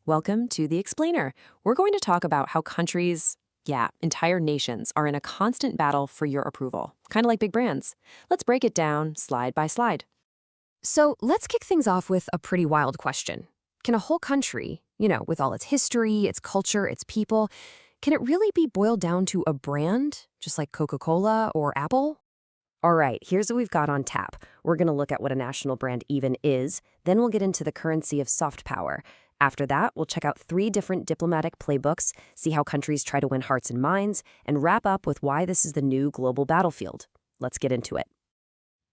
Welcome to The Explainer. We're going to talk about how countries, entire nations, are in a constant battle for your approval, kind of like big brands. Let's break it down slide by slide. So let's kick things off with a pretty wild question. Can a whole country, with all its history, its culture, its people, can it really be boiled down to a brand, just like Coca-Cola or Apple? All right, here's what we've got on tap. We're going to look at what a national brand even is, then we'll get into the currency of soft power. After that, we'll check out 3 different diplomatic playbooks, see how countries try to win hearts and minds, and wrap up with why this is the new global battlefield. Let's get into it.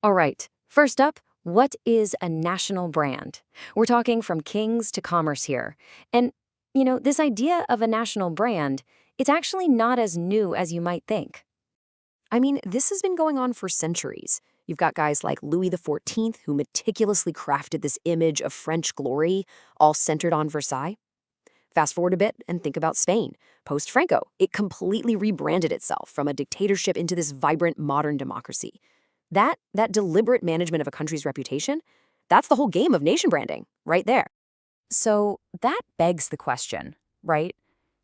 All right, first up, what is a national brand? We're talking from kings to commerce here. And, this idea of a national brand, it's actually not as new as you might think. I mean, this has been going on for centuries. You've got guys like Louis XIV, who meticulously crafted this image of French glory, all centered on Versailles. Fast forward a bit and think about Spain. Post-Franco, it completely rebranded itself from a dictatorship into this vibrant modern democracy. That deliberate management of a country's reputation, that's the whole game of nation branding, right there. So that begs the question, right?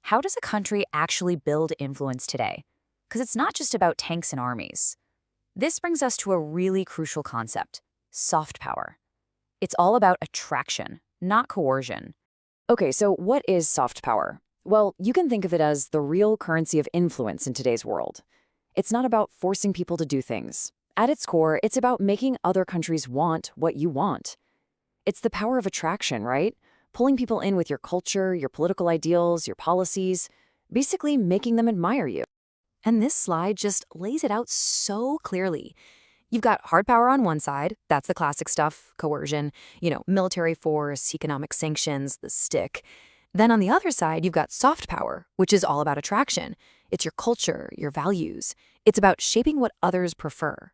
How does a country actually build influence today? Because it's not just about tanks and armies. This brings us to a really crucial concept, soft power. It's all about attraction, not coercion. Okay, so what is soft power? Well, you can think of it as the real currency of influence in today's world. It's not about forcing people to do things. At its core, it's about making other countries want what you want. It's the power of attraction, right? Pulling people in with your culture, your political ideals, your policies, basically making them admire you. And this slide just lays it out so clearly. You've got hard power on one side, that's the classic stuff, coercion, military force, economic sanctions, the stick. Then on the other side, you've got soft power, which is all about attraction. It's your culture, your values. It's about shaping what others prefer.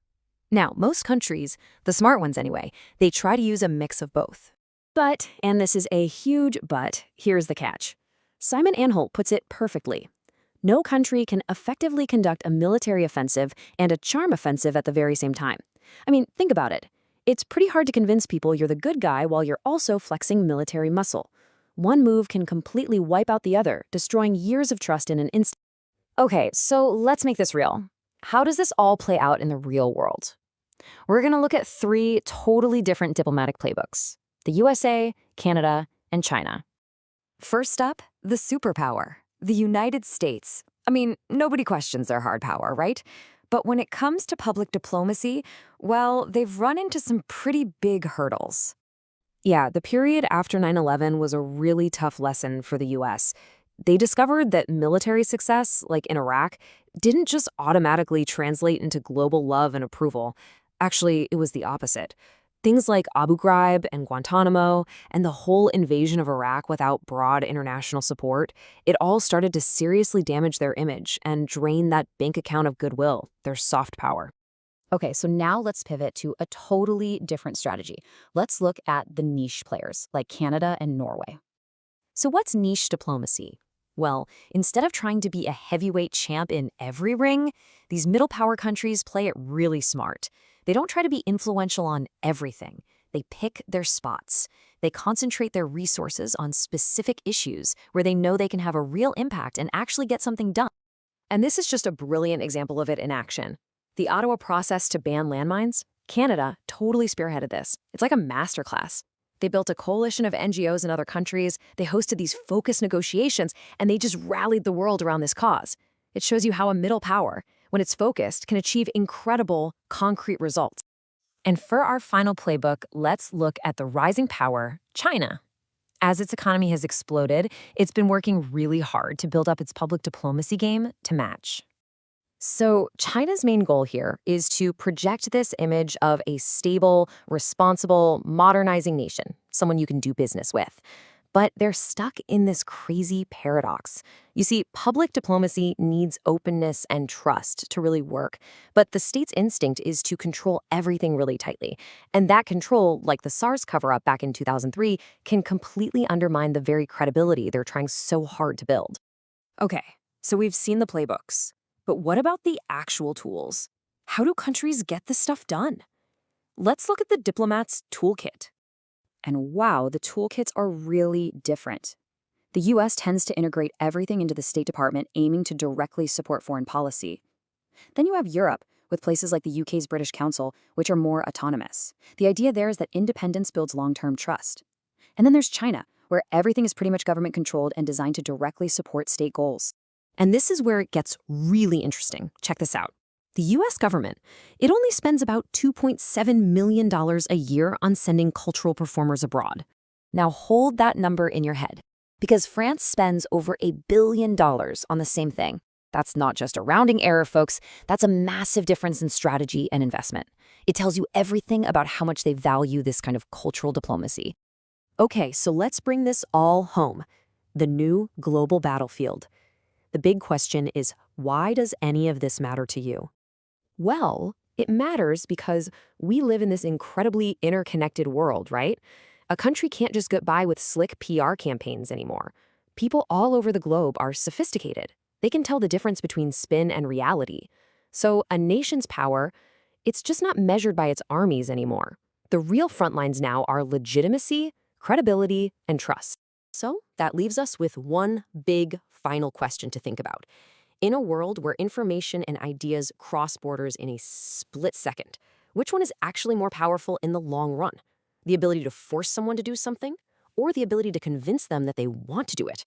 Now, most countries, the smart ones anyway, they try to use a mix of both. But, and this is a huge but, here's the catch. Simon Anholt puts it perfectly. No country can effectively conduct a military offensive and a charm offensive at the very same time. I mean, think about it. It's pretty hard to convince people you're the good guy while you're also flexing military muscle. One move can completely wipe out the other, destroying years of trust in an instant. Okay, so let's make this real. How does this all play out in the real world? We're going to look at 3 totally different diplomatic playbooks: the USA, Canada, and China. First up, the superpower. The United States. I mean, nobody questions their hard power, right? But when it comes to public diplomacy, well, they've run into some pretty big hurdles. Yeah, the period after 9/11 was a really tough lesson for the US. They discovered that military success, like in Iraq, didn't just automatically translate into global love and approval. Actually, it was the opposite. Things like Abu Ghraib and Guantanamo and the whole invasion of Iraq without broad international support, it all started to seriously damage their image and drain that bank account of goodwill, their soft power. Okay, so now let's pivot to a totally different strategy. Let's look at the niche players like Canada and Norway. So what's niche diplomacy? Well, instead of trying to be a heavyweight champ in every ring, these middle power countries play it really smart. They don't try to be influential on everything. They pick their spots. They concentrate their resources on specific issues where they know they can have a real impact and actually get something done. And this is just a brilliant example of it in action. The Ottawa process to ban landmines, Canada totally spearheaded this. It's like a masterclass. They built a coalition of NGOs in other countries, they hosted these focused negotiations, and they just rallied the world around this cause. It shows you how a middle power, when it's focused, can achieve incredible, concrete results. And for our final playbook, let's look at the rising power, China. As its economy has exploded, it's been working really hard to build up its public diplomacy game to match. So China's main goal here is to project this image of a stable, responsible, modernizing nation, someone you can do business with. But they're stuck in this crazy paradox. You see, public diplomacy needs openness and trust to really work, but the state's instinct is to control everything really tightly. And that control, like the SARS cover-up back in 2003, can completely undermine the very credibility they're trying so hard to build. Okay, so we've seen the playbooks. But what about the actual tools? How do countries get this stuff done? Let's look at the diplomat's toolkit. And wow, the toolkits are really different. The US tends to integrate everything into the State Department, aiming to directly support foreign policy. Then you have Europe, with places like the UK's British Council, which are more autonomous. The idea there is that independence builds long-term trust. And then there's China, where everything is pretty much government-controlled and designed to directly support state goals. And this is where it gets really interesting. Check this out. The US government, it only spends about $2.7 million a year on sending cultural performers abroad. Now hold that number in your head, because France spends over $1 billion on the same thing. That's not just a rounding error, folks. That's a massive difference in strategy and investment. It tells you everything about how much they value this kind of cultural diplomacy. Okay, so let's bring this all home. The new global battlefield. The big question is, why does any of this matter to you? Well, it matters because we live in this incredibly interconnected world, right? A country can't just get by with slick PR campaigns anymore. People all over the globe are sophisticated. They can tell the difference between spin and reality. So a nation's power, it's just not measured by its armies anymore. The real front lines now are legitimacy, credibility, and trust. So that leaves us with one big final question to think about. In a world where information and ideas cross borders in a split second, which one is actually more powerful in the long run? The ability to force someone to do something, or the ability to convince them that they want to do it?